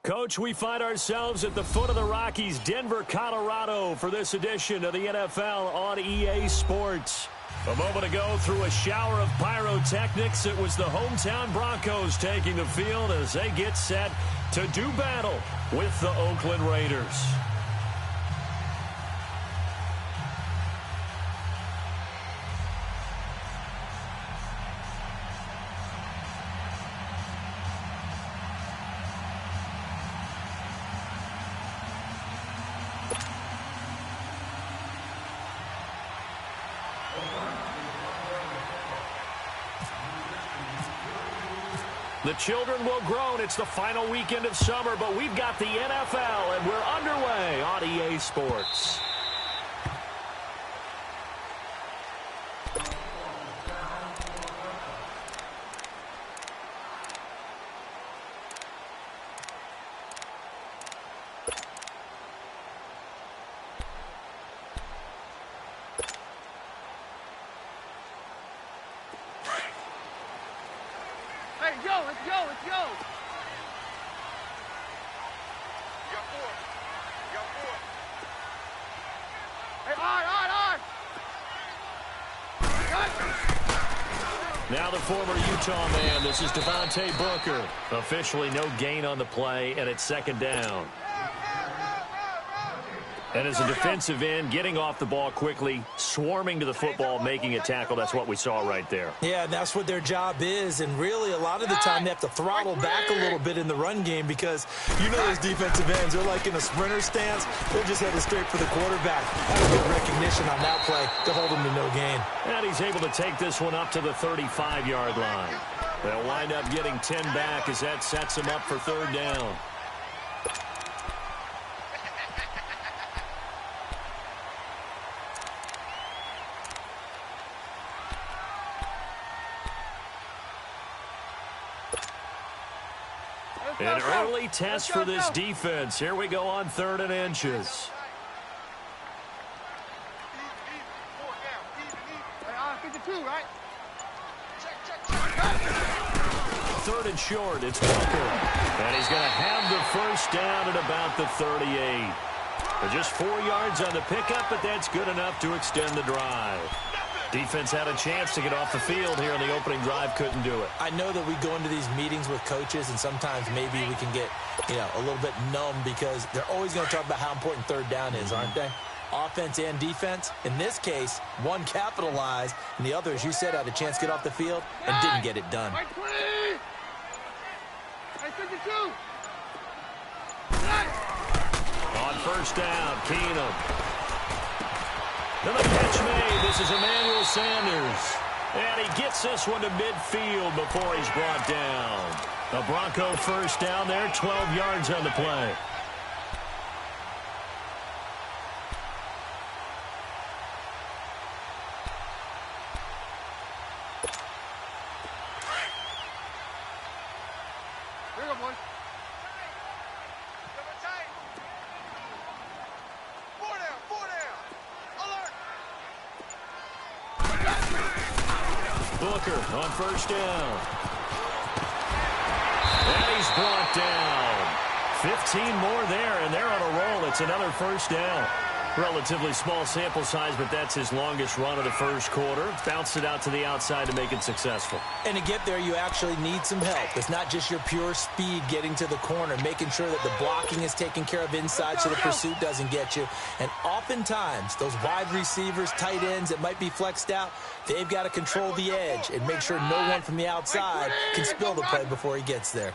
Coach, we find ourselves at the foot of the Rockies, Denver, Colorado, for this edition of the NFL on EA Sports. A moment ago, through a shower of pyrotechnics, it was the hometown Broncos taking the field as they get set to do battle with the Oakland Raiders. The children will groan. It's the final weekend of summer, but we've got the NFL, and we're underway on EA Sports. Let's go. You got four. Hey, Now the former Utah man, this is Devontae Booker. Officially no gain on the play, and it's second down. And as a defensive end, getting off the ball quickly, swarming to the football, making a tackle, that's what we saw right there. Yeah, that's what their job is, and really a lot of the time they have to throttle back a little bit in the run game because you know those defensive ends, they're like in a sprinter stance. They're just headed straight for the quarterback. Had a good recognition on that play to hold him to no gain. And he's able to take this one up to the 35-yard line. They'll wind up getting 10 back as that sets him up for third down. An early test for this defense. Here we go on 3rd and inches. Third and short, it's Booker. And he's going to have the first down at about the 38. Just 4 yards on the pickup, but that's good enough to extend the drive. Defense had a chance to get off the field here on the opening drive, couldn't do it. I know that we go into these meetings with coaches, and sometimes maybe we can get, a little bit numb because they're always going to talk about how important third down is, aren't they? Offense and defense. In this case, one capitalized, and the other, as you said, had a chance to get off the field and didn't get it done. On first down, Keenum. And the catch made. This is Emmanuel Sanders. And he gets this one to midfield before he's brought down. A Bronco first down there, 12 yards on the play. Here we go, boys. Booker on first down. And he's brought down. 15 more there, and they're on a roll. It's another first down. Relatively small sample size, but that's his longest run of the first quarter. Bounced it out to the outside to make it successful. And to get there, you actually need some help. It's not just your pure speed getting to the corner, making sure that the blocking is taken care of inside so the pursuit doesn't get you. And oftentimes, those wide receivers, tight ends that might be flexed out, they've got to control the edge and make sure no one from the outside can spill the play before he gets there.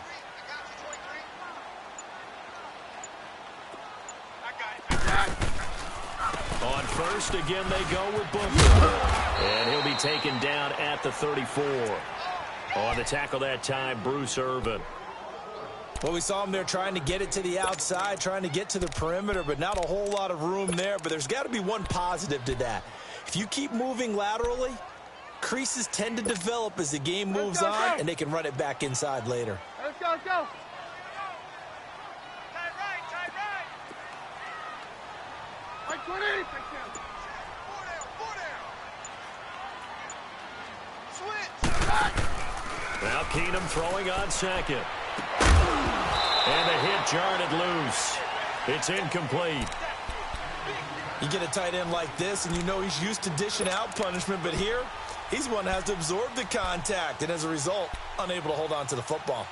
On first, again, they go with Booker. And he'll be taken down at the 34. On the tackle that time, Bruce Irvin. Well, we saw him there trying to get it to the outside, trying to get to the perimeter, but not a whole lot of room there. But there's got to be one positive to that. If you keep moving laterally, creases tend to develop as the game moves on, and they can run it back inside later. Let's go. Right 20. Now Keenum throwing on second. And the hit jarred it loose. It's incomplete. You get a tight end like this, and you know he's used to dishing out punishment, but here, he's one that has to absorb the contact, and as a result, unable to hold on to the football.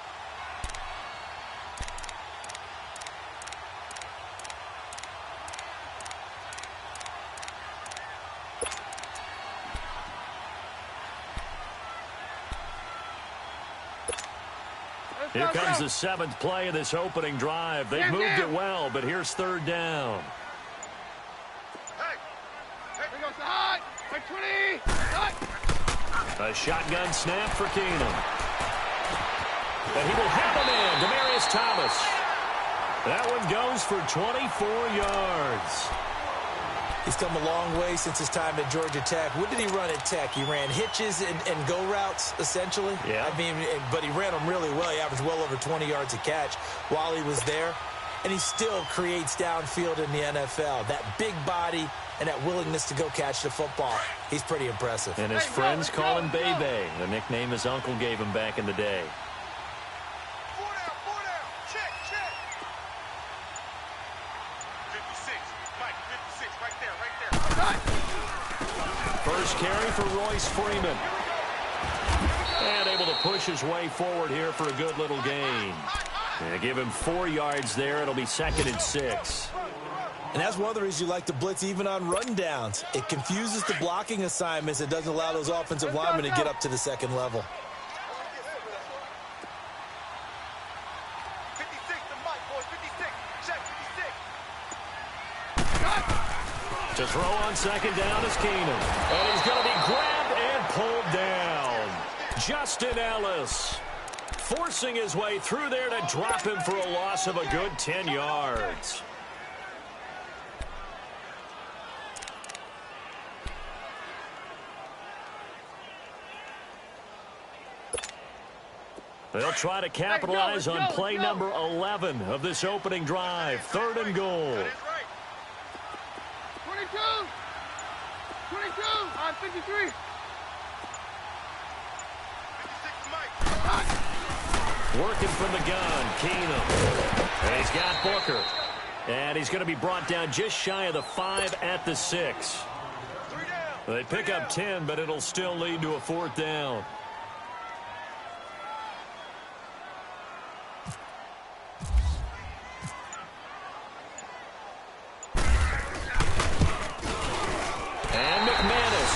Here comes the seventh play of this opening drive. They've moved it well, but here's third down. A shotgun snap for Keenum. And he will have him in. Demaryius Thomas. That one goes for 24 yards. He's come a long way since his time at Georgia Tech. What did he run at Tech? He ran hitches and go routes, essentially. Yeah. I mean, but he ran them really well. He averaged well over 20 yards a catch while he was there. And he still creates downfield in the NFL. That big body and that willingness to go catch the football. He's pretty impressive. And his friends call him Bebe, the nickname his uncle gave him back in the day. First carry for Royce Freeman. And able to push his way forward here for a good little gain. And give him 4 yards there. It'll be 2nd and 6. And that's one of the reasons you like to blitz even on rundowns. It confuses the blocking assignments. It doesn't allow those offensive linemen to get up to the second level. 56, the mic, boys, 56. Check, 56. To throw on second down is Keenum. And he's going to be grabbed and pulled down. Justin Ellis forcing his way through there to drop him for a loss of a good 10 yards. They'll try to capitalize on play number 11 of this opening drive. 3rd and goal. 22 on 53. 56, Mike. Working from the gun, Keenum. And he's got Booker. And he's going to be brought down just shy of the 5 at the 6. They pick up 10, but it'll still lead to a 4th down.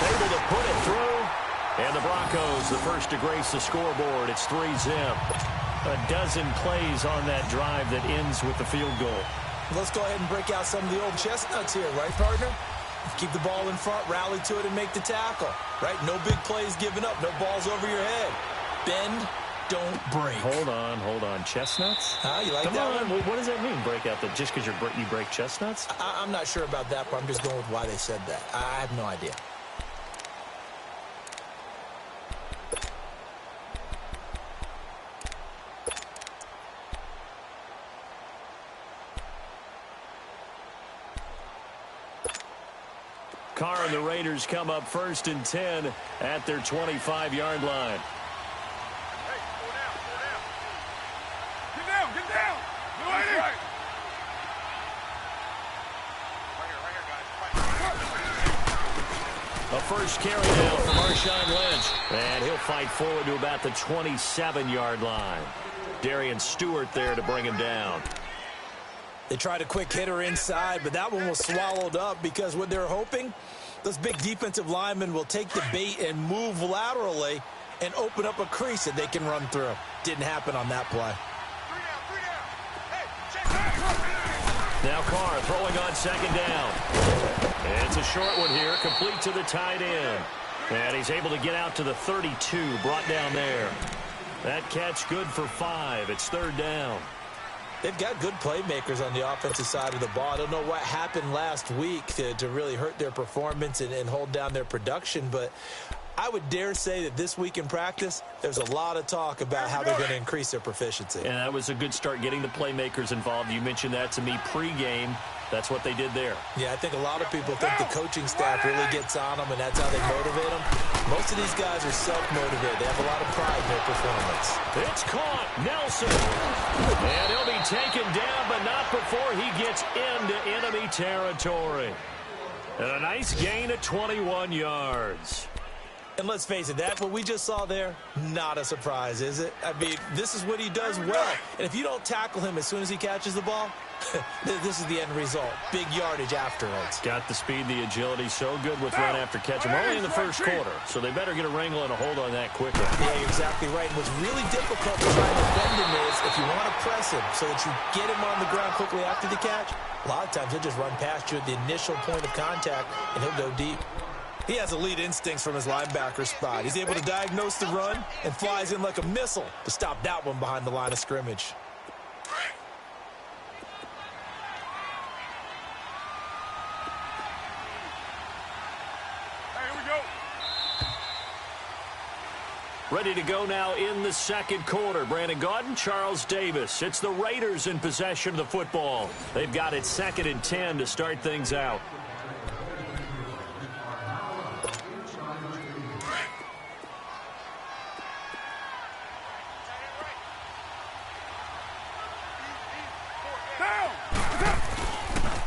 Able to put it through. And the Broncos, the first to grace the scoreboard. It's 3-zip. A dozen plays on that drive that ends with the field goal. Let's go ahead and break out some of the old chestnuts here, right, partner? Keep the ball in front, rally to it, and make the tackle, right? No big plays given up, no balls over your head. Bend, don't break. Hold on. Chestnuts? You like Come that on. one? What does that mean, break out? Just because you break chestnuts? I'm not sure about that, but I'm just going with why they said that. I have no idea. Carr and the Raiders come up 1st and 10 at their 25-yard line. Hey, go down. Get down. Right here. Right here, guys. A first carry down for Marshawn Lynch. And he'll fight forward to about the 27-yard line. Darian Stewart there to bring him down. They tried a quick hitter inside, but that one was swallowed up because what they're hoping, those big defensive linemen will take the bait and move laterally and open up a crease that they can run through. Didn't happen on that play. 3 down. Hey, check that. Now Carr throwing on second down. And it's a short one here, complete to the tight end. And he's able to get out to the 32, brought down there. That catch good for 5. It's 3rd down. They've got good playmakers on the offensive side of the ball. I don't know what happened last week to really hurt their performance and hold down their production, but I would dare say that this week in practice, there's a lot of talk about how they're going to increase their proficiency. And that was a good start, getting the playmakers involved. You mentioned that to me pregame. That's what they did there. Yeah, I think a lot of people think the coaching staff really gets on them, and that's how they motivate them. Most of these guys are self-motivated. They have a lot of pride in their performance. It's caught. Nelson. And he'll be taken down, but not before he gets into enemy territory. And a nice gain of 21 yards. And let's face it, that what we just saw there, not a surprise, is it? I mean, this is what he does well. And if you don't tackle him as soon as he catches the ball, this is the end result. Big yardage afterwards. Got the speed, the agility, so good with run after catch. I'm only in the first quarter, so they better get a wrangle and a hold on that quickly. Yeah, you're exactly right. And what's really difficult to try and defend him is if you want to press him so that you get him on the ground quickly after the catch, a lot of times he'll just run past you at the initial point of contact, and he'll go deep. He has elite instincts from his linebacker spot. He's able to diagnose the run and flies in like a missile to stop that one behind the line of scrimmage. Ready to go now in the second quarter. Brandon Gaudin, Charles Davis. It's the Raiders in possession of the football. They've got it 2nd and 10 to start things out.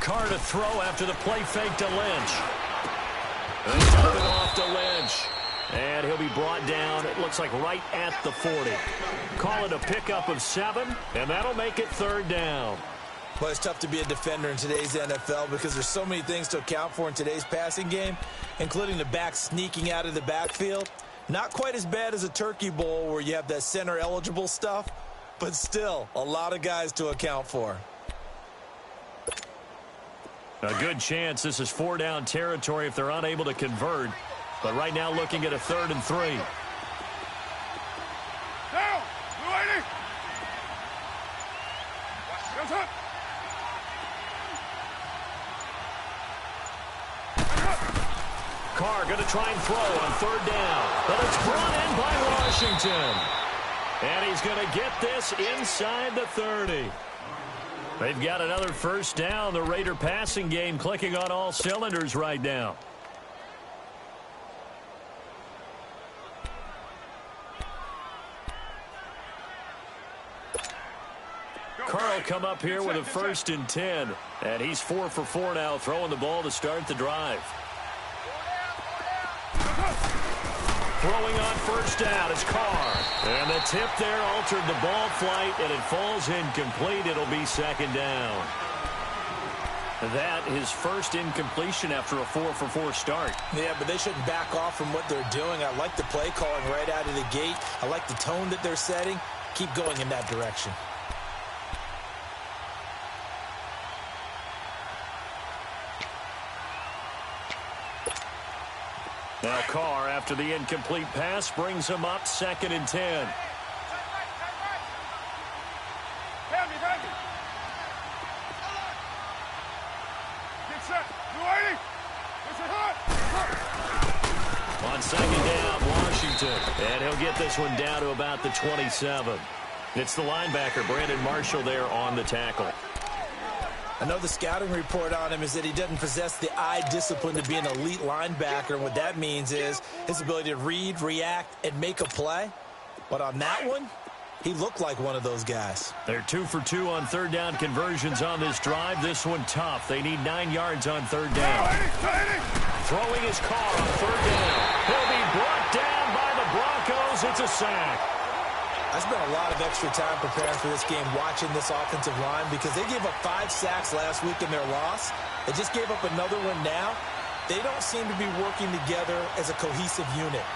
Carr to throw after the play fake to Lynch. And dump it off to Lynch. And he'll be brought down, it looks like right at the 40. Call it a pickup of 7, and that'll make it 3rd down. Well, it's tough to be a defender in today's NFL because there's so many things to account for in today's passing game, including the back sneaking out of the backfield. Not quite as bad as a turkey bowl where you have that center-eligible stuff, but still a lot of guys to account for. A good chance this is 4-down territory if they're unable to convert. But right now looking at a 3rd and 3. Down! Blue 80! Watch it. Carr going to try and throw on 3rd down. But it's brought in by Washington. And he's going to get this inside the 30. They've got another 1st down. The Raider passing game clicking on all cylinders right now. Carr will come up here with a 1st and 10. And he's 4 for 4 now, throwing the ball to start the drive. Throwing on 1st down is Carr. And the tip there altered the ball flight, and it falls incomplete. It'll be 2nd down. That his 1st incompletion after a 4 for 4 start. Yeah, but they shouldn't back off from what they're doing. I like the play calling right out of the gate. I like the tone that they're setting. Keep going in that direction. Now Carr, after the incomplete pass, brings him up 2nd and 10. Get set. Blue 80! Listen hot! On 2nd down, Washington. And he'll get this one down to about the 27. It's the linebacker, Brandon Marshall, there on the tackle. I know the scouting report on him is that he doesn't possess the eye discipline to be an elite linebacker. And what that means is his ability to read, react, and make a play. But on that one, he looked like one of those guys. They're 2 for 2 on 3rd down conversions on this drive. This one tough. They need 9 yards on 3rd down. Throwing his Carr on 3rd down. He'll be brought down by the Broncos. It's a sack. I spent a lot of extra time preparing for this game watching this offensive line because they gave up 5 sacks last week in their loss. They just gave up another one now. They don't seem to be working together as a cohesive unit.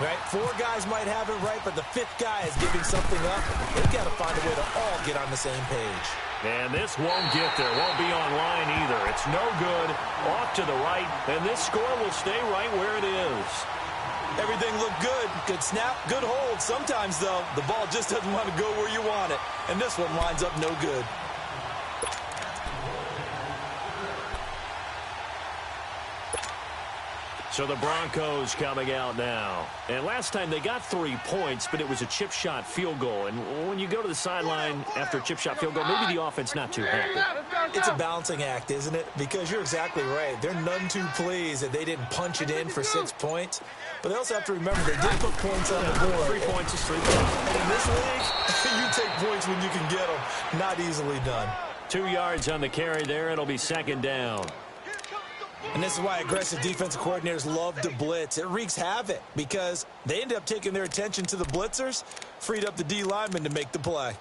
Right? 4 guys might have it right, but the 5th guy is giving something up. They've got to find a way to all get on the same page. And this won't get there. Won't be online either. It's no good. Off to the right. And this score will stay right where it is. Everything looked good. Good snap, good hold. Sometimes, though, the ball just doesn't want to go where you want it. And this one lines up no good. So the Broncos coming out now. And last time they got 3 points, but it was a chip shot field goal. And when you go to the sideline after a chip shot field goal, maybe the offense not too happy. It's a balancing act, isn't it? Because you're exactly right. They're none too pleased that they didn't punch it in for 6 points. But they also have to remember they did put points on the board. 3 points is 3 points. And in this league, you take points when you can get them. Not easily done. 2 yards on the carry there. It'll be second down. And this is why aggressive defensive coordinators love to blitz. It wreaks havoc because they end up taking their attention to the blitzers, freed up the D lineman to make the play.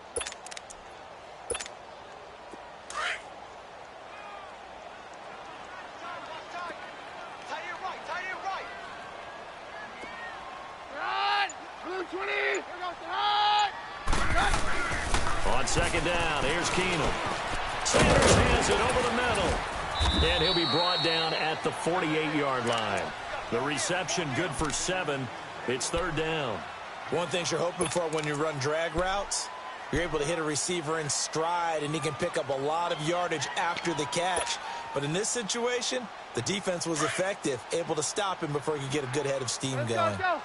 On second down, here's Keenum. Sanders hands it over the middle. And he'll be brought down at the 48-yard line. The reception good for 7. It's third down. One thing you're hoping for when you run drag routes, you're able to hit a receiver in stride, and he can pick up a lot of yardage after the catch. But in this situation, the defense was effective, able to stop him before he could get a good head of steam going. Let's go.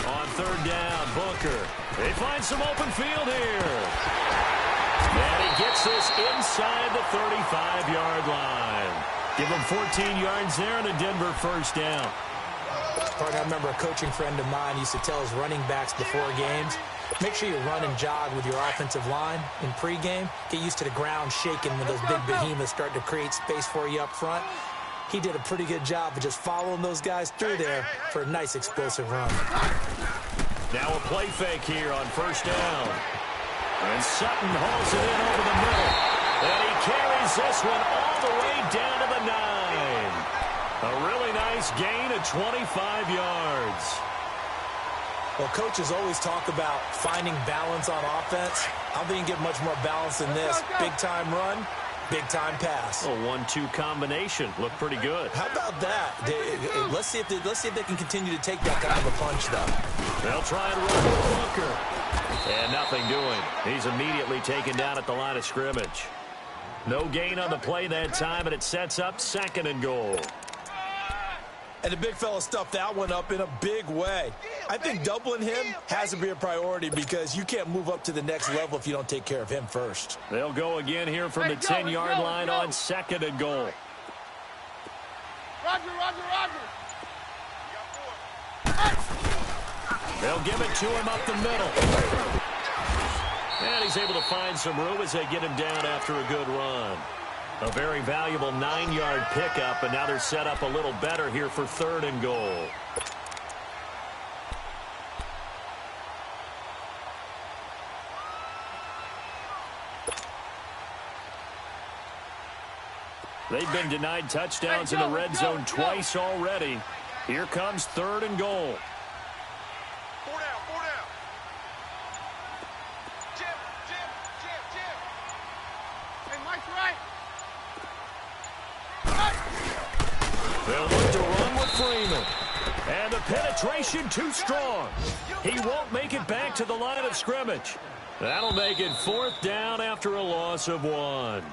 On third down, Booker. They find some open field here. And he gets this inside the 35-yard line. Give him 14 yards there and a Denver first down. I remember a coaching friend of mine used to tell his running backs before games, make sure you run and jog with your offensive line in pregame. Get used to the ground shaking when those big behemoths start to create space for you up front. He did a pretty good job of just following those guys through there for a nice explosive run. Now a play fake here on first down. And Sutton hauls it in over the middle. And he carries this one all the way down to the 9. A really nice gain of 25 yards. Well, coaches always talk about finding balance on offense. I don't think you can get much more balance than this. Big-time run, big-time pass. A 1-2 combination. Looked pretty good. How about that? Let's see if they can continue to take that kind of a punch, though. They'll try and run with Booker. And nothing doing. He's immediately taken down at the line of scrimmage. No gain on the play that time, and it sets up second and goal. And the big fella stuffed that one up in a big way. I think doubling him has to be a priority because you can't move up to the next level if you don't take care of him first. They'll go again here from the 10-yard line on second and goal. Roger. They'll give it to him up the middle. And he's able to find some room as they get him down after a good run. A very valuable 9-yard pickup, and now they're set up a little better here for third and goal. They've been denied touchdowns in the red zone twice already. Here comes third and goal. Four down. Jim. Hey, Mike's right. They'll look to run with Freeman. And the penetration too strong. He won't make it back to the line of scrimmage. That'll make it fourth down after a loss of 1.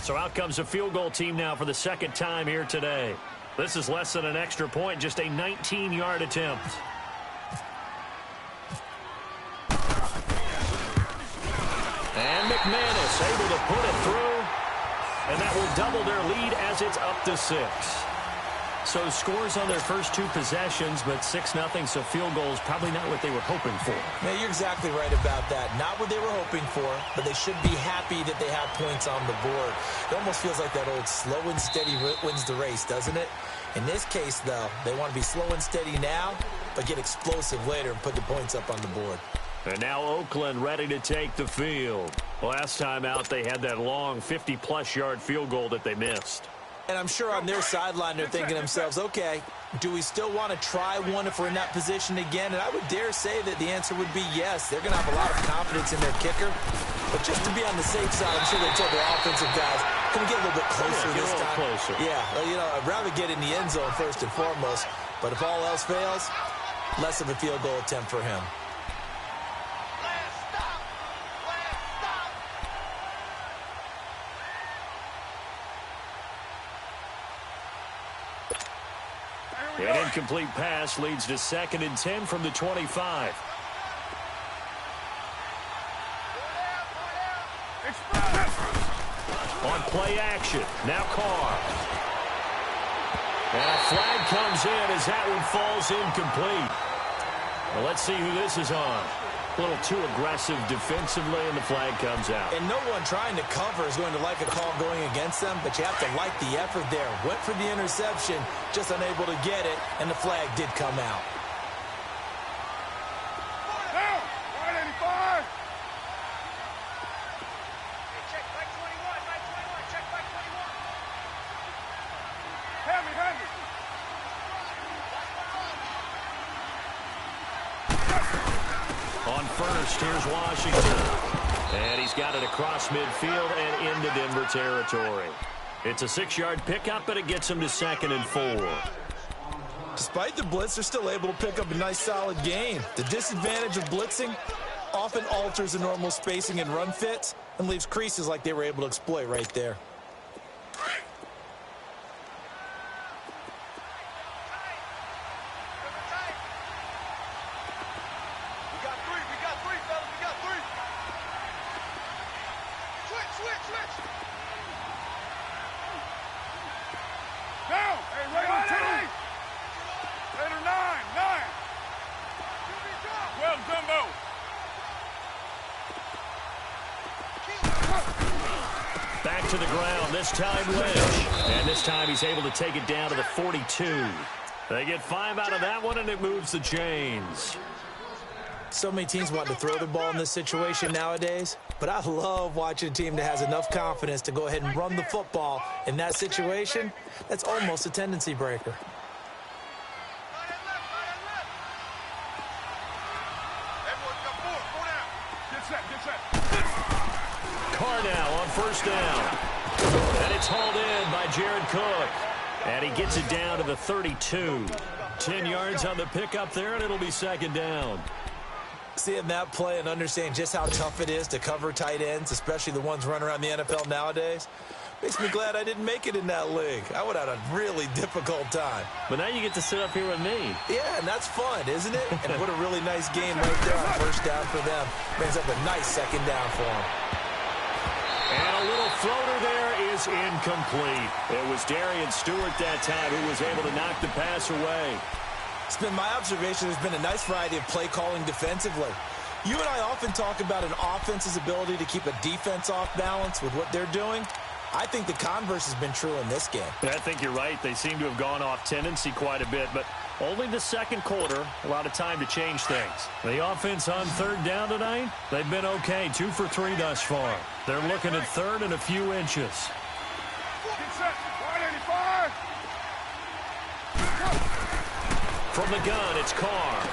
So out comes a field goal team now for the second time here today. This is less than an extra point, just a 19-yard attempt. And McManus able to put it through. And that will double their lead as it's up to 6. So scores on their first 2 possessions, but 6-0, so field goals probably not what they were hoping for. Man, you're exactly right about that. Not what they were hoping for, but they should be happy that they have points on the board. It almost feels like that old slow and steady wins the race, doesn't it? In this case, though, they want to be slow and steady now, but get explosive later and put the points up on the board. And now Oakland ready to take the field. Last time out, they had that long 50-plus yard field goal that they missed. And I'm sure on their sideline they're thinking to themselves, okay, do we still want to try one if we're in that position again? And I would dare say that the answer would be yes. They're going to have a lot of confidence in their kicker. But just to be on the safe side, I'm sure they told their offensive guys, can we get a little bit closer this time? Closer. Yeah, I'd rather get in the end zone first and foremost. But if all else fails, less of a field goal attempt for him. An incomplete pass leads to 2nd and 10 from the 25. On play action, now Carr. And a flag comes in as that one falls incomplete. Well, let's see who this is on. A little too aggressive defensively, and the flag comes out. And no one trying to cover is going to like a call going against them, but you have to like the effort there. Went for the interception, just unable to get it, and the flag did come out. Down! 185! Check back 21, back 21, check back 21. Hand me. On first, here's Washington. And he's got it across midfield and into Denver territory. It's a 6-yard pickup, but it gets him to 2nd and 4. Despite the blitz, they're still able to pick up a nice, solid gain. The disadvantage of blitzing often alters the normal spacing and run fits and leaves creases like they were able to exploit right there. Down! Hey, Raider 2! Raider 9! Well, Dumbo! Back to the ground, this time Lynch. And this time he's able to take it down to the 42. They get 5 out of that one, and it moves the chains. So many teams want to throw the ball in this situation nowadays, but I love watching a team that has enough confidence to go ahead and run the football in that situation. That's almost a tendency breaker. Get set. Carr now on first down. And it's hauled in by Jared Cook. And he gets it down to the 32. 10 yards on the pickup there, and it'll be 2nd down. Seeing that play and understanding just how tough it is to cover tight ends, especially the ones running around the NFL nowadays, makes me glad I didn't make it in that league. I would have had a really difficult time. But now you get to sit up here with me. Yeah, and that's fun, isn't it? And what a really nice game right there on first down for them. Brings up a nice 2nd down for them. And a little floater there is incomplete. It was Darian Stewart that time who was able to knock the pass away. It's been my observation there's been a nice variety of play calling defensively. You and I often talk about an offense's ability to keep a defense off balance with what they're doing. I think the converse has been true in this game. I think you're right. They seem to have gone off tendency quite a bit, but only the 2nd quarter, a lot of time to change things. The offense on 3rd down tonight, they've been okay, 2 for 3 thus far. They're looking at 3rd and a few inches. Get set. 185! From the gun, it's Carr.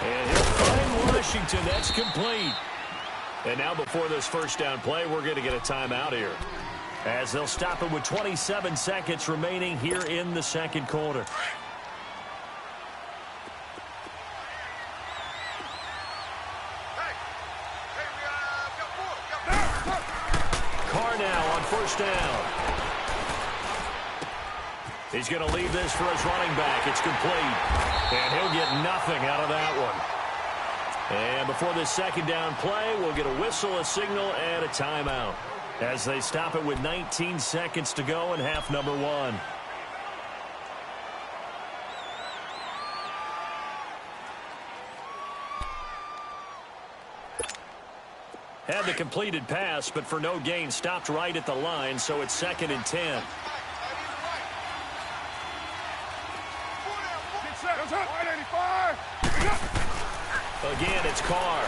And he'll find Washington. That's complete. And now before this first down play, we're going to get a timeout here, as they'll stop it with 27 seconds remaining here in the 2nd quarter. Carr now on first down. He's going to leave this for his running back. It's complete. And he'll get nothing out of that one. And before this 2nd down play, we'll get a whistle, a signal, and a timeout, as they stop it with 19 seconds to go in half number 1. Had the completed pass, but for no gain, stopped right at the line, so it's 2nd and 10. Get set. 185! Again, it's Carr.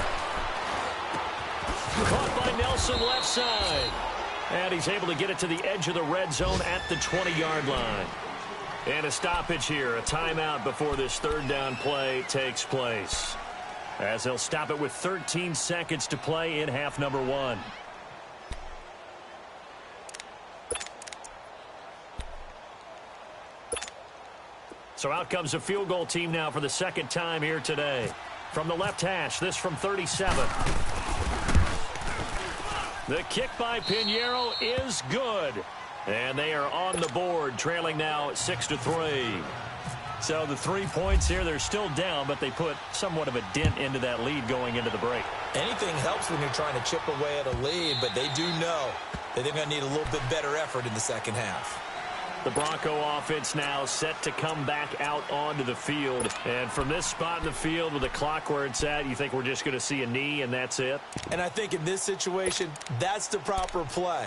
Caught by Nelson left side. And he's able to get it to the edge of the red zone at the 20-yard line. And a stoppage here, a timeout before this 3rd down play takes place, as they'll stop it with 13 seconds to play in half number 1. So out comes a field goal team now for the 2nd time here today. From the left hash, this from 37. The kick by Pinheiro is good. And they are on the board, trailing now 6-3. So the 3 points here, they're still down, but they put somewhat of a dent into that lead going into the break. Anything helps when you're trying to chip away at a lead, but they do know that they're going to need a little bit better effort in the second half. The Bronco offense now set to come back out onto the field. And from this spot in the field with the clock where it's at, you think we're just going to see a knee and that's it? And I think in this situation, that's the proper play.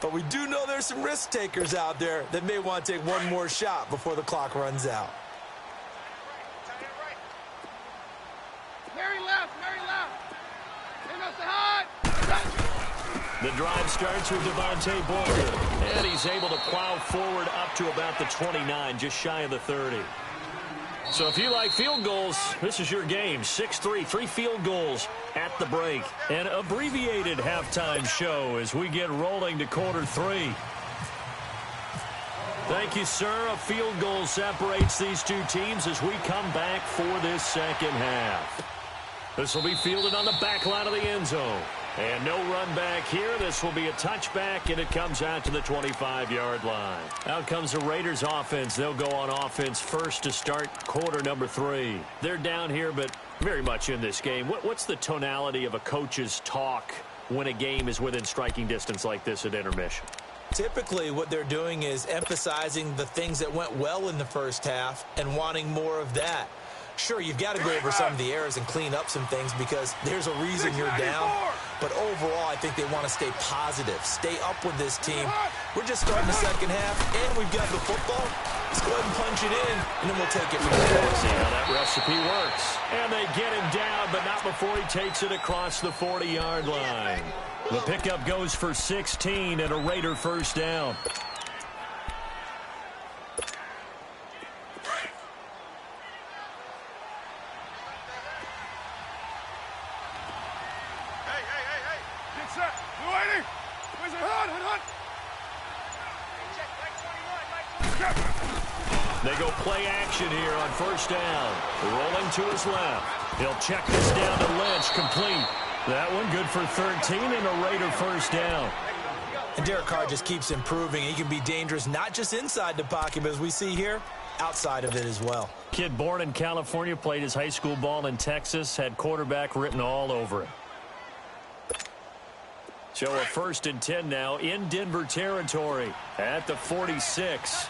But we do know there's some risk takers out there that may want to take one more shot before the clock runs out. Mary left. They must have hot. The drive starts with Devontae Booker, and he's able to plow forward up to about the 29, just shy of the 30. So if you like field goals, this is your game. 6-3, 3 field goals at the break. An abbreviated halftime show as we get rolling to quarter 3. Thank you, sir. A field goal separates these two teams as we come back for this second half. This will be fielded on the back line of the end zone. And no run back here. This will be a touchback, and it comes out to the 25-yard line. Out comes the Raiders offense. They'll go on offense first to start quarter number 3. They're down here, but very much in this game. What's the tonality of a coach's talk when a game is within striking distance like this at intermission? Typically, what they're doing is emphasizing the things that went well in the first half and wanting more of that. Sure, you've got to go over some of the errors and clean up some things because there's a reason you're down. But overall, I think they want to stay positive, stay up with this team. We're just starting the second half, and we've got the football. Let's go ahead and punch it in, and then we'll take it from there. See how that recipe works. And they get him down, but not before he takes it across the 40-yard line. The pickup goes for 16 and a Raider first down. They go play action here on first down. Rolling to his left. He'll check this down to Lynch. Complete. That one good for 13 and a Raider first down. And Derek Carr just keeps improving. He can be dangerous not just inside the pocket, but as we see here, outside of it as well. Kid born in California, played his high school ball in Texas, had quarterback written all over it. So a 1st and 10 now in Denver territory at the 46.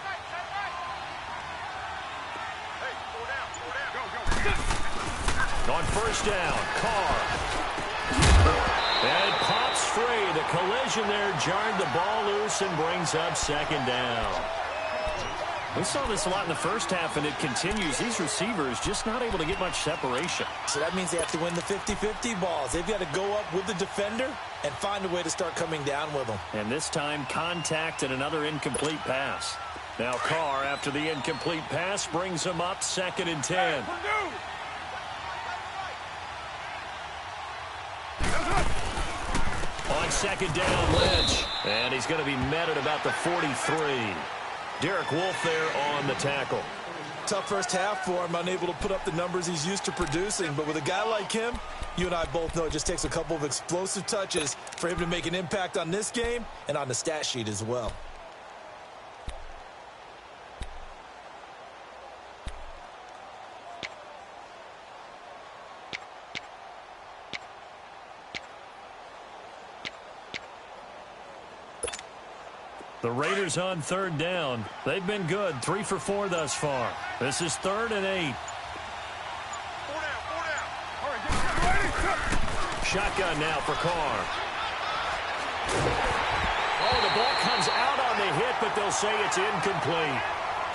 On first down, Carr. And it pops free. The collision there jarred the ball loose and brings up second down. We saw this a lot in the first half, and it continues. These receivers just not able to get much separation. So that means they have to win the 50-50 balls. They've got to go up with the defender and find a way to start coming down with them. And this time, contact and another incomplete pass. Now Carr, after the incomplete pass, brings him up 2nd and 10. On second down, Lynch. And he's going to be met at about the 43. Derek Wolfe there on the tackle. Tough first half for him, unable to put up the numbers he's used to producing. But with a guy like him, you and I both know it just takes a couple of explosive touches for him to make an impact on this game and on the stat sheet as well. The Raiders on 3rd down. They've been good, 3 for 4 thus far. This is 3rd and 8. Shotgun now for Carr. Oh, the ball comes out on the hit, but they'll say it's incomplete.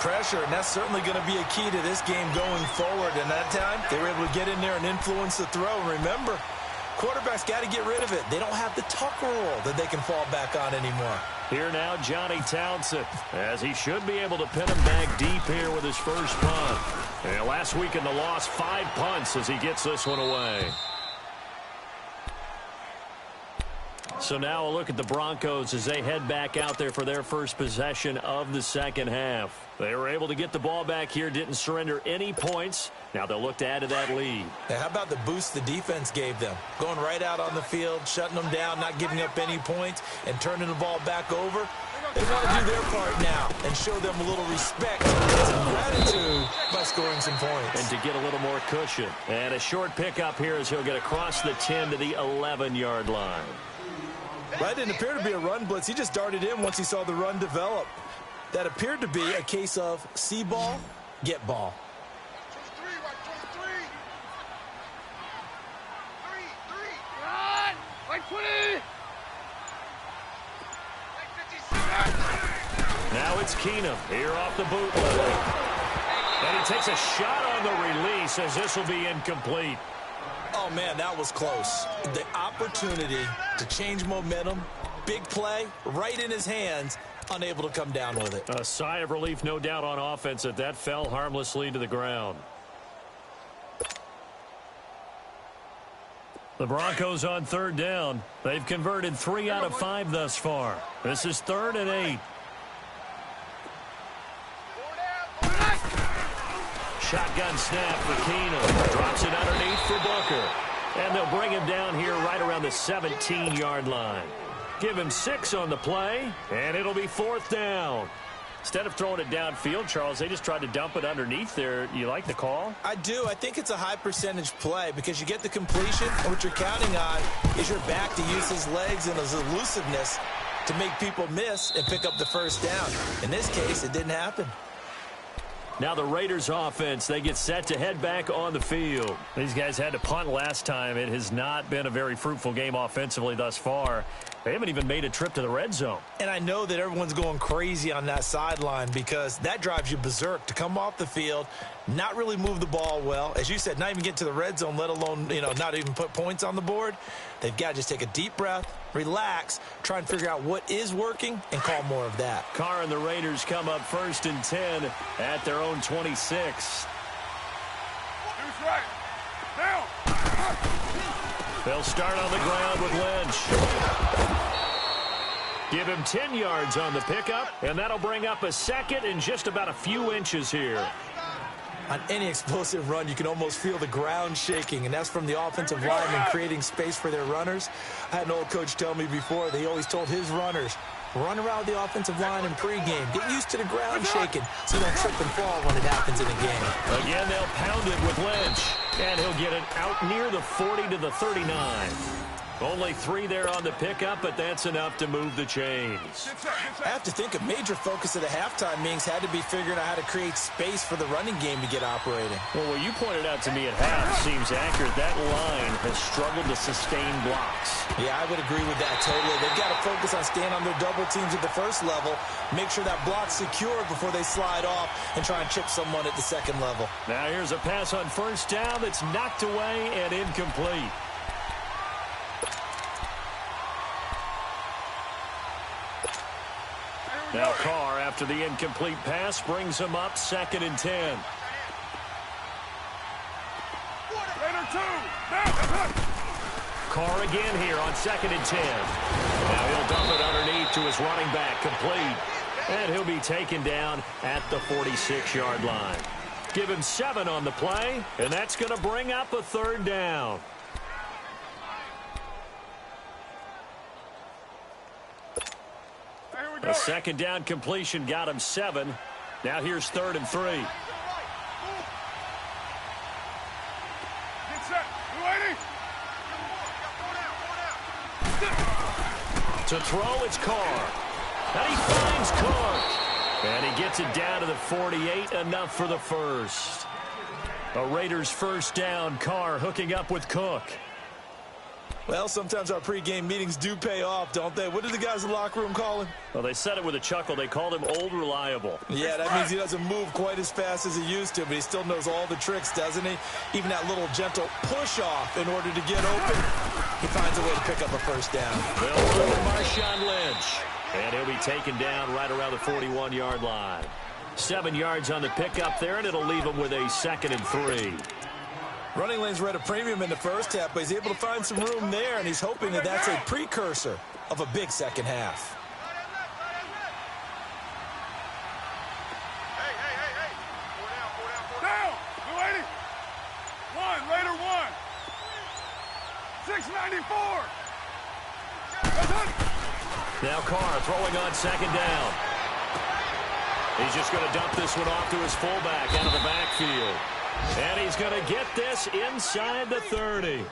Pressure, and that's certainly going to be a key to this game going forward. And that time, they were able to get in there and influence the throw. And remember, quarterbacks got to get rid of it. They don't have the Tucker rule that they can fall back on anymore. Here now, Johnny Townsend, as he should be able to pin him back deep here with his first punt. And last week in the loss, 5 punts as he gets this one away. So now a look at the Broncos as they head back out there for their first possession of the second half. They were able to get the ball back here, didn't surrender any points. Now they'll look to add to that lead. Now, how about the boost the defense gave them? Going right out on the field, shutting them down, not giving up any points, and turning the ball back over. They want to do their part now and show them a little respect and some gratitude by scoring some points. And to get a little more cushion. And a short pickup here as he'll get across the 10 to the 11-yard line. That didn't appear to be a run blitz. He just darted in once he saw the run develop. That appeared to be a case of see ball, get ball. Now it's Keenum here off the bootleg. And he takes a shot on the release as this will be incomplete. Oh, man, that was close. The opportunity to change momentum, big play, right in his hands, unable to come down with it. A sigh of relief, no doubt, on offense that fell harmlessly to the ground. The Broncos on third down. They've converted 3 out of 5 thus far. This is 3rd and 8. Shotgun snap for Keenum. Drops it underneath for Booker. And they'll bring him down here right around the 17-yard line. Give him 6 on the play, and it'll be 4th down. Instead of throwing it downfield, Charles, they just tried to dump it underneath there. You like the call? I do. I think it's a high percentage play because you get the completion, and what you're counting on is your back to use his legs and his elusiveness to make people miss and pick up the first down. In this case, it didn't happen. Now the Raiders offense, they get set to head back on the field. These guys had to punt last time. It has not been a very fruitful game offensively thus far. They haven't even made a trip to the red zone. And I know that everyone's going crazy on that sideline because that drives you berserk to come off the field, not really move the ball well. As you said, not even get to the red zone, let alone, not even put points on the board. They've got to just take a deep breath, relax, try and figure out what is working, and call more of that. Carr and the Raiders come up 1st and 10 at their own 26. Who's right? Down. They'll start on the ground with Lynch. Give him 10 yards on the pickup, and that'll bring up a second and just about a few inches here. On any explosive run, you can almost feel the ground shaking, and that's from the offensive linemen creating space for their runners. I had an old coach tell me before that he always told his runners, run around the offensive line in pregame. Get used to the ground shaking so you don't trip and fall when it happens in a game. Again, they'll pound it with Lynch, and he'll get it out near the 40 to the 39. Only 3 there on the pickup, but that's enough to move the chains. I have to think a major focus of the halftime meetings had to be figuring out how to create space for the running game to get operating. Well, what you pointed out to me at half seems accurate. That line has struggled to sustain blocks. Yeah, I would agree with that totally. They've got to focus on staying on their double teams at the first level, make sure that block's secure before they slide off and try and chip someone at the second level. Now here's a pass on first down that's knocked away and incomplete. Now Carr, after the incomplete pass, brings him up 2nd and 10. Carr again here on 2nd and 10. Now he'll dump it underneath to his running back, complete. And he'll be taken down at the 46-yard line. Give him 7 on the play, and that's going to bring up a 3rd down. A 2nd down completion got him 7. Now here's 3rd and 3. Get set. To throw, it's Carr. And he finds Cook. And he gets it down to the 48, enough for the first. A Raiders first down. Carr hooking up with Cook. Well, sometimes our pregame meetings do pay off, don't they? What did the guys in the locker room call him? Well, they said it with a chuckle. They called him Old Reliable. Yeah, that means he doesn't move quite as fast as he used to, but he still knows all the tricks, doesn't he? Even that little gentle push-off in order to get open, he finds a way to pick up a first down. They'll throw to Marshawn Lynch. And he'll be taken down right around the 41-yard line. 7 yards on the pickup there, and it'll leave him with a 2nd and 3. Running lanes were at a premium in the first half, but he's able to find some room there, and he's hoping that that's a precursor of a big second half. Down. Blue 80. Raider 1. 694. Now Carr throwing on second down. He's just going to dump this one off to his fullback out of the backfield. And he's going to get this inside the 30.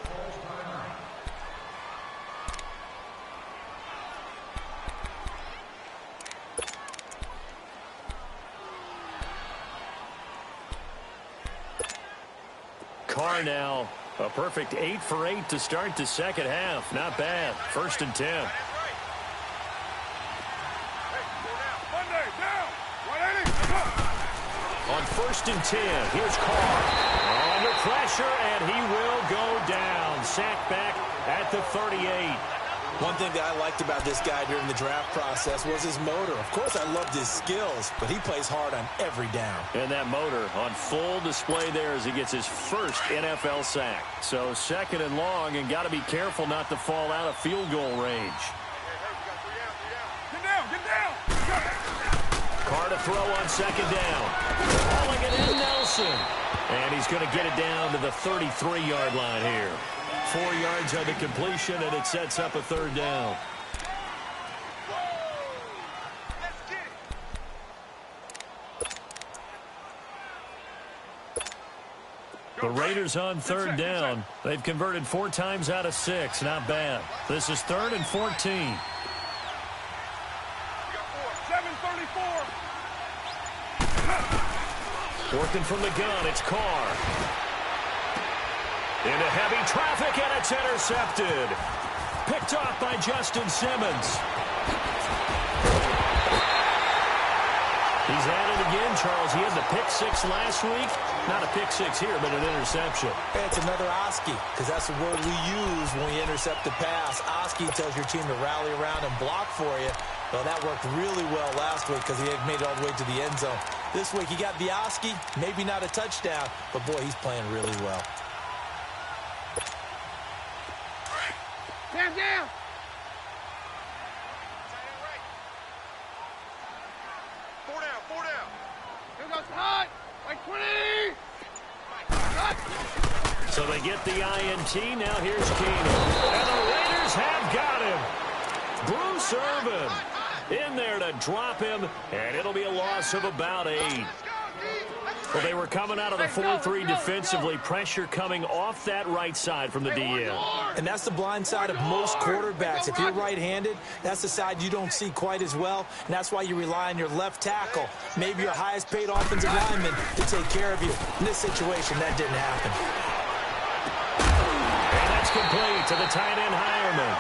Carr now a perfect 8 for 8 to start the second half. Not bad. 1st and 10. On 1st and 10, here's Carr. Under pressure, and he will go down. Sacked back at the 38. One thing that I liked about this guy during the draft process was his motor. Of course, I loved his skills, but he plays hard on every down. And that motor on full display there as he gets his first NFL sack. So 2nd and long, and got to be careful not to fall out of field goal range. Get down, get down. Carr to throw on 2nd down. Hauling it in, Nelson. And he's going to get it down to the 33-yard line here. 4 yards on the completion, and it sets up a 3rd down. The Raiders on 3rd down. They've converted 4 times out of 6. Not bad. This is 3rd and 14. 734. Working from the gun, it's Carr. Into heavy traffic, and it's intercepted. Picked off by Justin Simmons. He's at it again, Charles. He had the pick 6 last week. Not a pick 6 here, but an interception. Hey, it's another Oski, because that's the word we use when we intercept the pass. Oski tells your team to rally around and block for you. Well, that worked really well last week because he had made it all the way to the end zone. This week, he got the Oski, maybe not a touchdown, but boy, he's playing really well. Down, down. Four down. Here goes hot. Like 20. So they get the INT. Now here's Keenum. And the Raiders have got him. Bruce Irvin in there to drop him, and it'll be a loss of about 8. Well, they were coming out of the 4-3 defensively. Pressure coming off that right side from the DN. And that's the blind side of most quarterbacks. If you're right-handed, that's the side you don't see quite as well, and that's why you rely on your left tackle, maybe your highest-paid offensive lineman, to take care of you. In this situation, that didn't happen. And that's complete to the tight end, Hireman.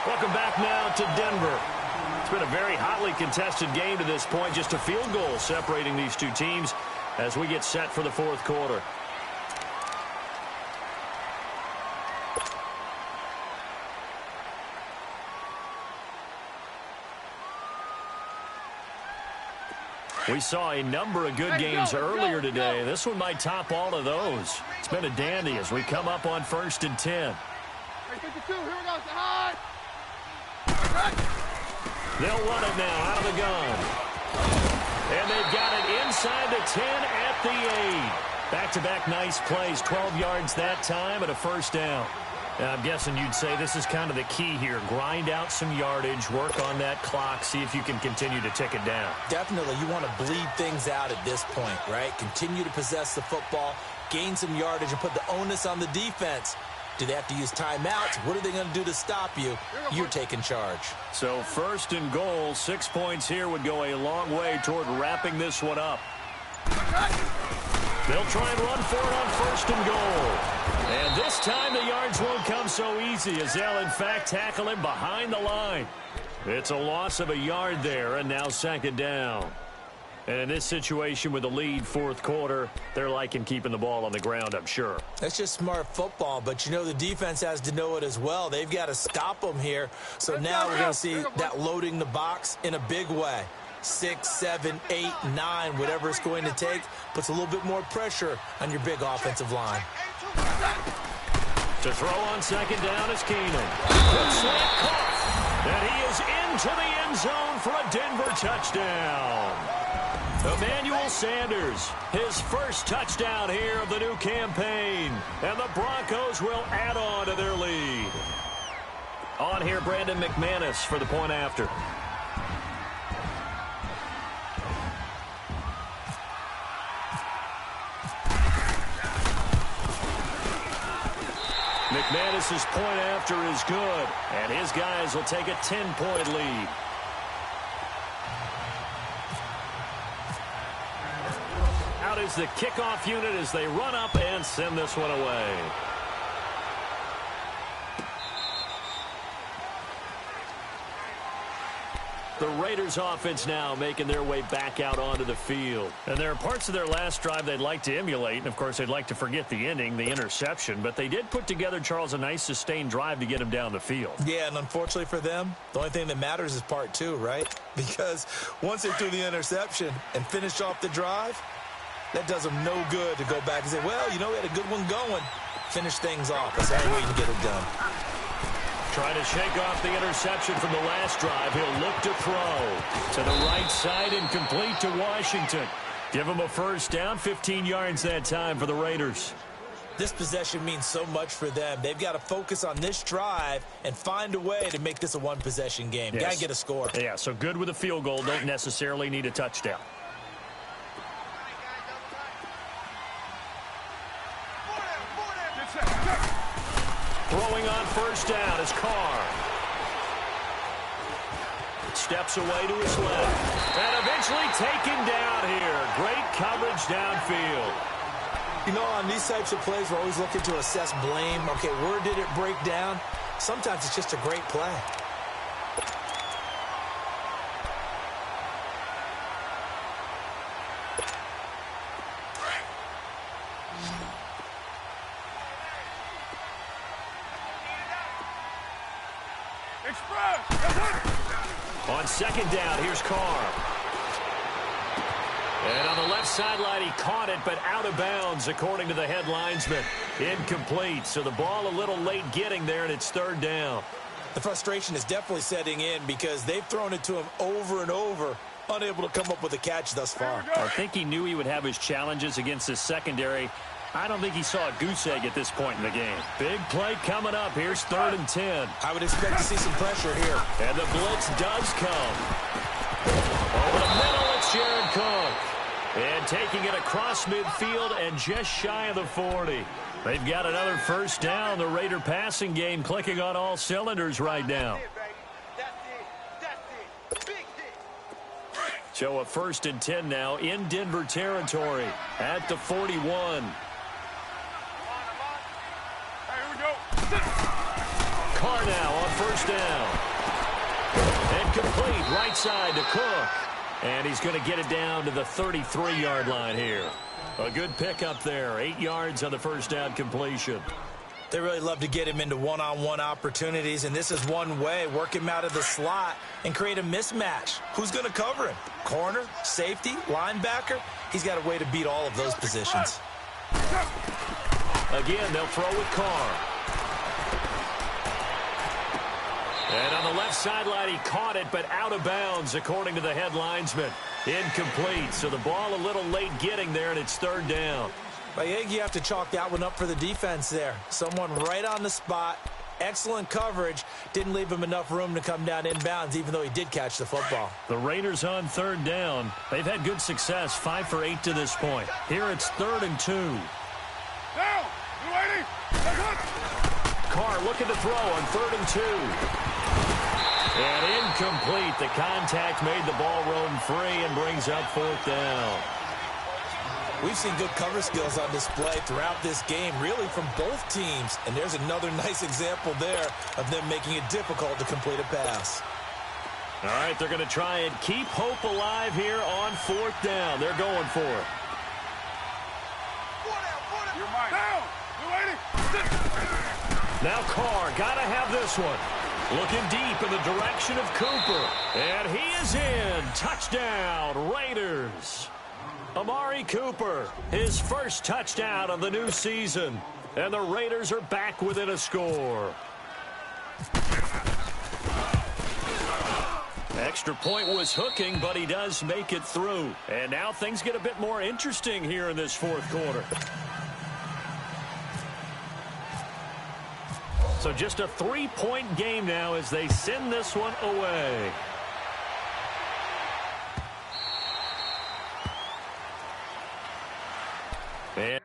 Welcome back now to Denver. It's been a very hotly contested game to this point. Just a field goal separating these two teams as we get set for the 4th quarter. We saw a number of good games earlier today. This one might top all of those. It's been a dandy as we come up on 1st and 10. 52, here we go, it's hot. They'll run it now out of the gun. And they've got it inside the 10 at the 8. Back-to-back nice plays, 12 yards that time and a 1st down. Now, I'm guessing you'd say this is kind of the key here. Grind out some yardage, work on that clock, see if you can continue to tick it down. Definitely, you want to bleed things out at this point, right? Continue to possess the football, gain some yardage, and put the onus on the defense. Do they have to use timeouts? What are they going to do to stop you? You're taking charge. So 1st and goal, 6 points here would go a long way toward wrapping this one up. They'll try and run for it on 1st and goal. And this time the yards won't come so easy as they'll in fact tackle him behind the line. It's a loss of a yard there, and now 2nd down. And in this situation with the lead 4th quarter, they're liking keeping the ball on the ground, I'm sure. That's just smart football, but you know the defense has to know it as well. They've got to stop them here. So now we're going to see that loading the box in a big way. 6, 7, 8, 9, whatever it's going to take, puts a little bit more pressure on your big offensive line. To throw on second down is Keenan. Good slant caught. And he is into the end zone for a Denver touchdown. Emmanuel Sanders, his first touchdown here of the new campaign. And the Broncos will add on to their lead. On here, Brandon McManus for the point after. McManus's point after is good, and his guys will take a 10-point lead. Out is the kickoff unit as they run up and send this one away. The Raiders offense now making their way back out onto the field. And there are parts of their last drive they'd like to emulate. And, of course, they'd like to forget the ending, the interception. But they did put together, Charles, a nice sustained drive to get him down the field. Yeah, and unfortunately for them, the only thing that matters is part two, right? Because once they threw the interception and finished off the drive, that does them no good to go back and say, well, you know, we had a good one going. Finish things off. That's the only way you can get it done. Trying to shake off the interception from the last drive. He'll look to throw to the right side and complete to Washington. Give him a first down, 15 yards that time for the Raiders. This possession means so much for them. They've got to focus on this drive and find a way to make this a one-possession game. Yes. Got to get a score. Yeah, so good with a field goal. Don't necessarily need a touchdown. Throwing on first down is Carr. Steps away to his left. And eventually taken down here. Great coverage downfield. You know, on these types of plays, we're always looking to assess blame. Okay, where did it break down? Sometimes it's just a great play. On second down, here's Carr. And on the left sideline, he caught it, but out of bounds, according to the head linesman. Incomplete, so the ball a little late getting there, and it's third down. The frustration is definitely setting in because they've thrown it to him over and over, unable to come up with a catch thus far. I think he knew he would have his challenges against his secondary. I don't think he saw a goose egg at this point in the game. Big play coming up. Here's 3rd and 10. I would expect to see some pressure here. And the blitz does come. Over the middle, it's Jared Cook. And taking it across midfield and just shy of the 40. They've got another first down. The Raider passing game clicking on all cylinders right now. So a 1st and 10 now in Denver territory at the 41. Carr now on first down. And complete right side to Cook. And he's going to get it down to the 33-yard line here. A good pickup there. 8 yards on the first down completion. They really love to get him into one-on-one opportunities, and this is one way. Work him out of the slot and create a mismatch. Who's going to cover him? Corner, safety, linebacker? He's got a way to beat all of those positions. Again, they'll throw with Carr. And on the left sideline, he caught it, but out of bounds, according to the head linesman. Incomplete, so the ball a little late getting there, and it's 3rd down. I think you have to chalk that one up for the defense there. Someone right on the spot, excellent coverage, didn't leave him enough room to come down inbounds, even though he did catch the football. The Raiders on 3rd down. They've had good success, 5 for 8 to this point. Here it's 3rd and 2. Down! You ready? Carr looking to throw on 3rd and 2. And incomplete. The contact made the ball roam free and brings up 4th down. We've seen good cover skills on display throughout this game, really from both teams. And there's another nice example there of them making it difficult to complete a pass. All right, they're going to try and keep hope alive here on 4th down. They're going for it. You're mine. Down! You ready? Now Carr, got to have this one. Looking deep in the direction of Cooper. And he is in. Touchdown, Raiders. Amari Cooper, his first touchdown of the new season. And the Raiders are back within a score. Extra point was hooking, but he does make it through. And now things get a bit more interesting here in this fourth quarter. So just a 3-point game now as they send this one away. And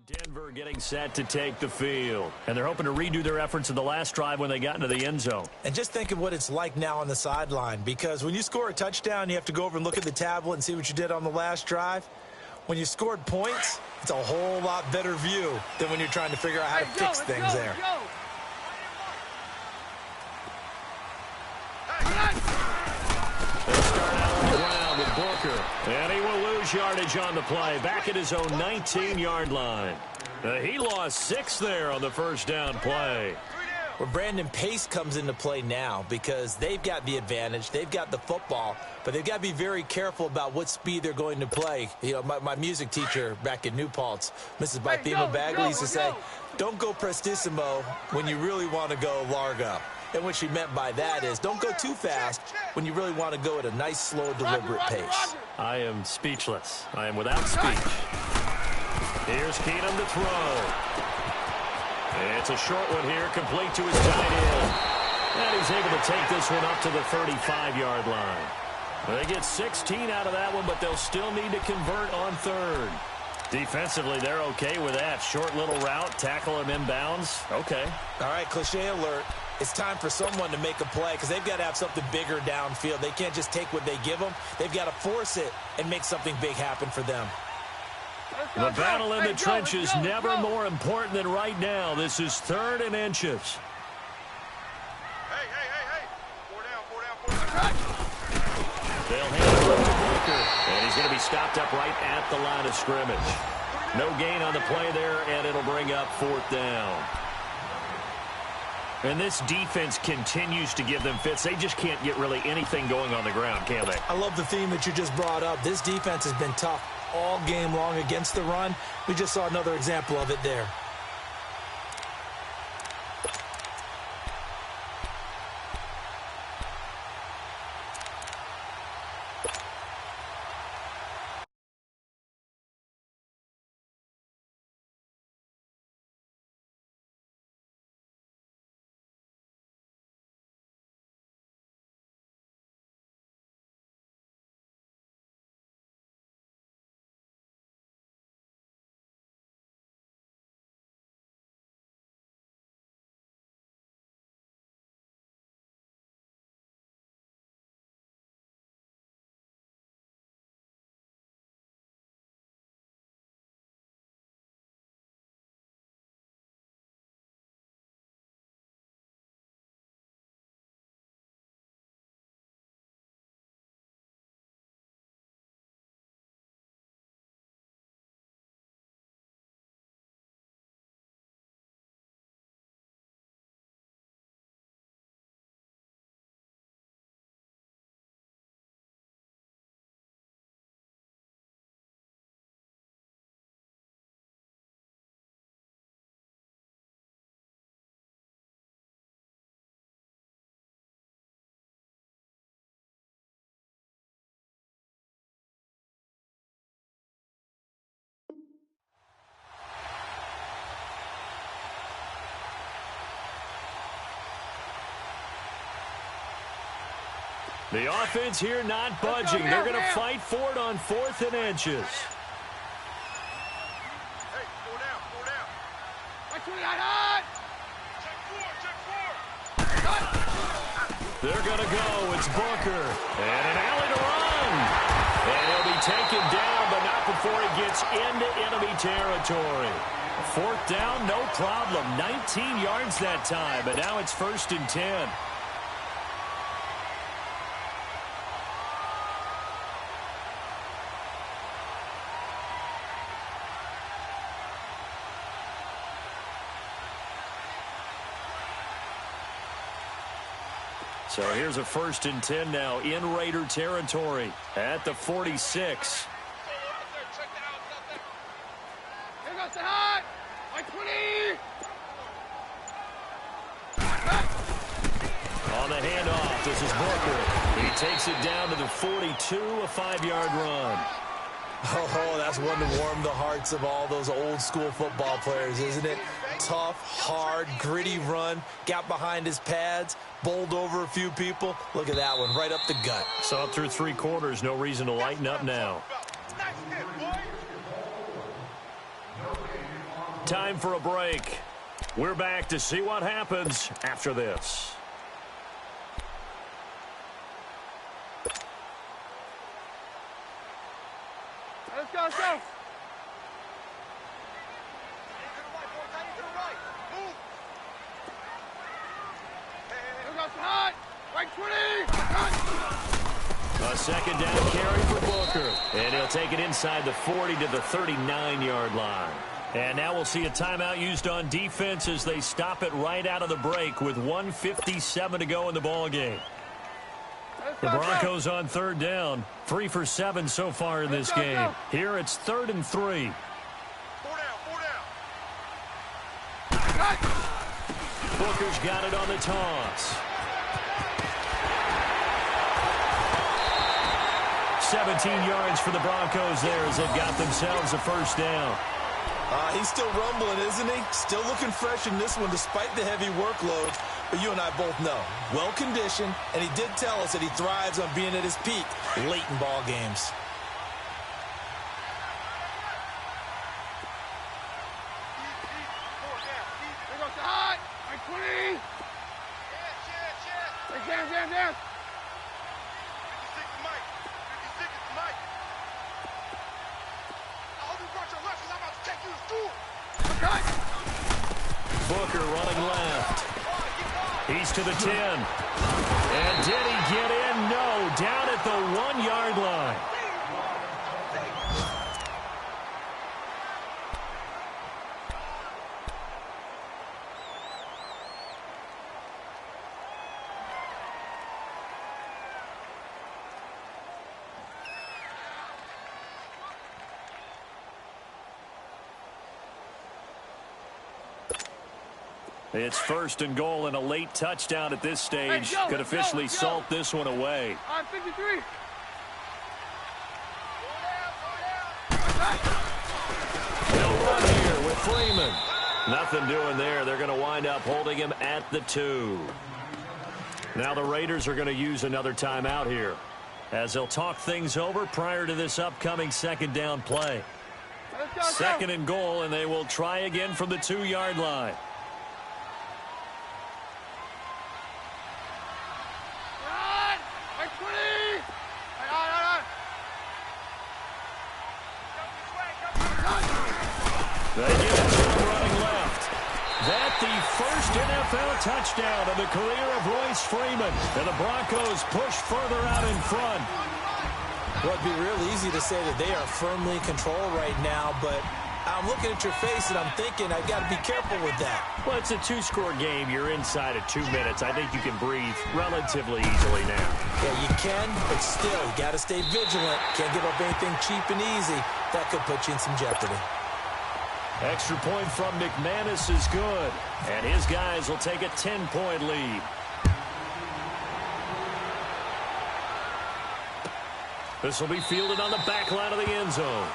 Denver getting set to take the field. And they're hoping to redo their efforts in the last drive when they got into the end zone. And just think of what it's like now on the sideline, because when you score a touchdown, you have to go over and look at the tablet and see what you did on the last drive. When you scored points, it's a whole lot better view than when you're trying to figure out how to fix things there. They start out on the ground with Booker. And he will lose yardage on the play. Back at his own 19-yard line. He lost 6 there on the first down play. Well, Brandon, pace comes into play now because they've got the advantage. They've got the football, but they've got to be very careful about what speed they're going to play. You know, my music teacher back in New Paltz, Mrs. Bythema Bagley, used to say, don't go prestissimo when you really want to go largo. And what she meant by that is don't go too fast when you really want to go at a nice, slow, deliberate pace. I am speechless. I am without speech. Here's Keenum to throw. It's a short one here, complete to his tight end. And he's able to take this one up to the 35-yard line. They get 16 out of that one, but they'll still need to convert on third. Defensively, they're okay with that. Short little route, tackle him inbounds. Okay. All right, cliche alert. It's time for someone to make a play because they've got to have something bigger downfield. They can't just take what they give them. They've got to force it and make something big happen for them. The battle in the trenches never more important than right now. This is 3rd and inches. Hey. 4 down. They'll hand it up to Booker. And he's going to be stopped up right at the line of scrimmage. No gain on the play there, and it'll bring up 4th down. And this defense continues to give them fits. They just can't get really anything going on the ground, can they? I love the theme that you just brought up. This defense has been tough all game long against the run. We just saw another example of it there. The offense here not budging. They're going to fight for it on 4th and inches. Hey, 4 down. Check 4. They're going to go. It's Booker. And an alley to run. And he'll be taken down, but not before he gets into enemy territory. Fourth down, no problem. 19 yards that time, but now it's 1st and 10. So here's a 1st and 10 now in Raider territory at the 46. Here goes the hot. Like 20. On the handoff, this is Booker. He takes it down to the 42, a 5-yard run. Oh, that's one to warm the hearts of all those old school football players, isn't it? Tough, hard, gritty run. Got behind his pads, bowled over a few people. Look at that one, right up the gut. So up through 3 quarters, no reason to lighten up now. Time for a break. We're back to see what happens after this. Let's go, let's go. Here goes the hot. Like 20. A 2nd down carry for Booker. And he'll take it inside the 40 to the 39-yard line. And now we'll see a timeout used on defense as they stop it right out of the break with 1:57 to go in the ballgame. The Broncos on 3rd down. 3 for 7 so far in this game. Here it's 3rd and 3. 4 down. Booker's got it on the toss. 17 yards for the Broncos there as they've got themselves a 1st down. He's still rumbling, isn't he? Still looking fresh in this one despite the heavy workload. But you and I both know, well-conditioned, and he did tell us that he thrives on being at his peak late in ball games. Here goes the hot. Like 20. Like down. 56 is Mike. 56 is Mike. I hope you brought your left because I'm about to take you to school. Okay. Booker running left. He's to the 10. And did he get in? No. Down at the 1-yard line. It's 1st and goal, and a late touchdown at this stage could officially salt this one away. I'm 53. No run here with Freeman. Nothing doing there. They're going to wind up holding him at the 2. Now the Raiders are going to use another timeout here as they'll talk things over prior to this upcoming 2nd down play. 2nd and goal, and they will try again from the 2-yard line. They give it to him running left. That the first NFL touchdown of the career of Royce Freeman. And the Broncos push further out in front. Well, it'd be real easy to say that they are firmly in control right now, but I'm looking at your face and I'm thinking I've got to be careful with that. Well, it's a 2-score game. You're inside of 2 minutes. I think you can breathe relatively easily now. Yeah, you can, but still, you got to stay vigilant. Can't give up anything cheap and easy. That could put you in some jeopardy. Extra point from McManus is good. And his guys will take a 10-point lead. This will be fielded on the back line of the end zone.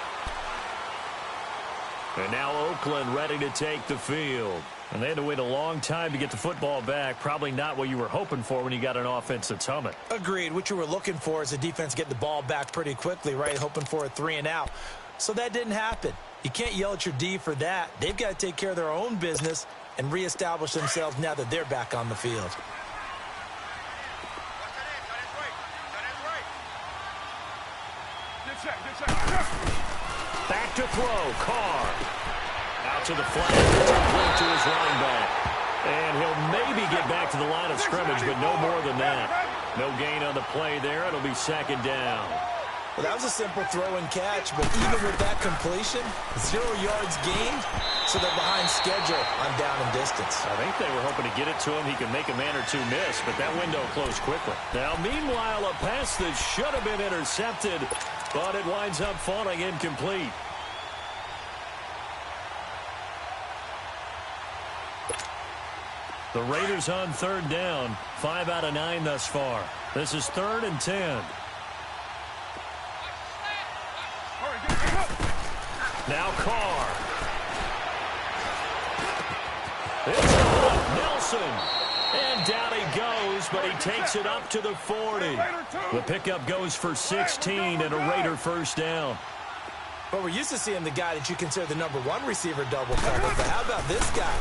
And now Oakland ready to take the field. And they had to wait a long time to get the football back. Probably not what you were hoping for when you got an offense that's humming. Agreed. What you were looking for is the defense getting the ball back pretty quickly, right? Hoping for a 3-and-out. So that didn't happen. You can't yell at your D for that. They've got to take care of their own business and reestablish themselves now that they're back on the field. Back to throw. Carr. Out to the flat. To his running back. And he'll maybe get back to the line of scrimmage, but no more than that. No gain on the play there. It'll be second down. Well, that was a simple throw and catch, but even with that completion, 0 yards gained, so they're behind schedule on down and distance. I think they were hoping to get it to him. He could make a man or two miss, but that window closed quickly. Now, meanwhile, a pass that should have been intercepted, but it winds up falling incomplete. The Raiders on third down, 5 out of 9 thus far. This is 3rd and 10. Now Carr. It's up, Nelson. And down he goes, but he takes it up to the 40. The pickup goes for 16 and a Raider first down. But we're used to seeing the guy that you consider the #1 receiver double covered. But how about this guy?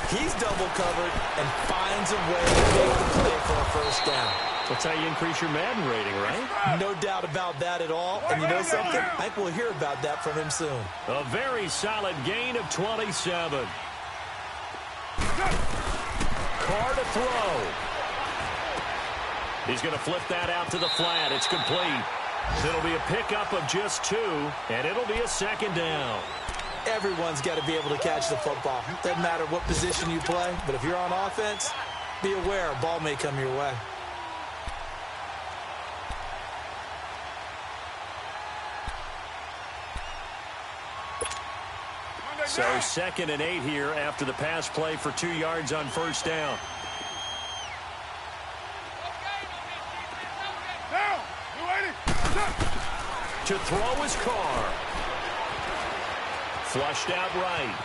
He's double covered and finds a way to make the play for a first down. That's how you increase your Madden rating, right? No doubt about that at all. And you know something? I think we'll hear about that from him soon. A very solid gain of 27. Carr to throw. He's going to flip that out to the flat. It's complete. It'll be a pickup of just 2, and it'll be a second down. Everyone's got to be able to catch the football. Doesn't matter what position you play, but if you're on offense, be aware a ball may come your way. So 2nd and 8 here after the pass play for 2 yards on first down. To throw is Carr. Flushed out right.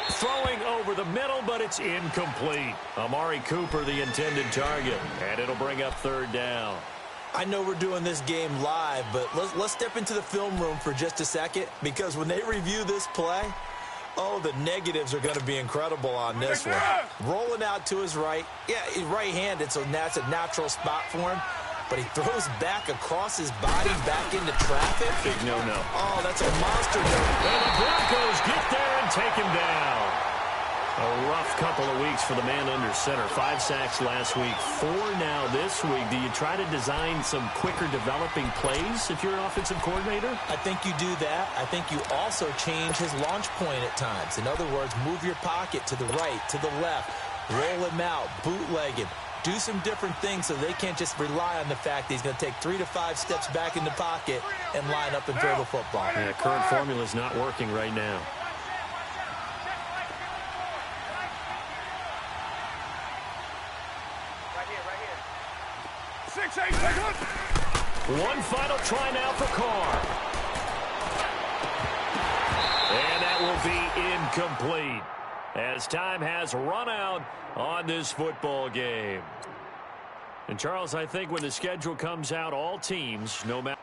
Throwing over the middle, but it's incomplete. Amari Cooper, the intended target. And it'll bring up 3rd down. I know we're doing this game live, but let's step into the film room for just a second, because when they review this play, oh, the negatives are going to be incredible on this one. Rolling out to his right. Yeah, he's right-handed, so that's a natural spot for him. But he throws back across his body back into traffic. Big no-no. Oh, that's a monster no. And the Broncos get there and take him down. A rough couple of weeks for the man under center. 5 sacks last week, 4 now this week. Do you try to design some quicker developing plays if you're an offensive coordinator? I think you do that. I think you also change his launch point at times. In other words, move your pocket to the right, to the left, roll him out, bootleg him. Do some different things so they can't just rely on the fact that he's going to take 3 to 5 steps back in the pocket and line up and throw the football. Yeah, current formula is not working right now. One final try now for Carr. And that will be incomplete, as time has run out on this football game. And Charles, I think when the schedule comes out, all teams, no matter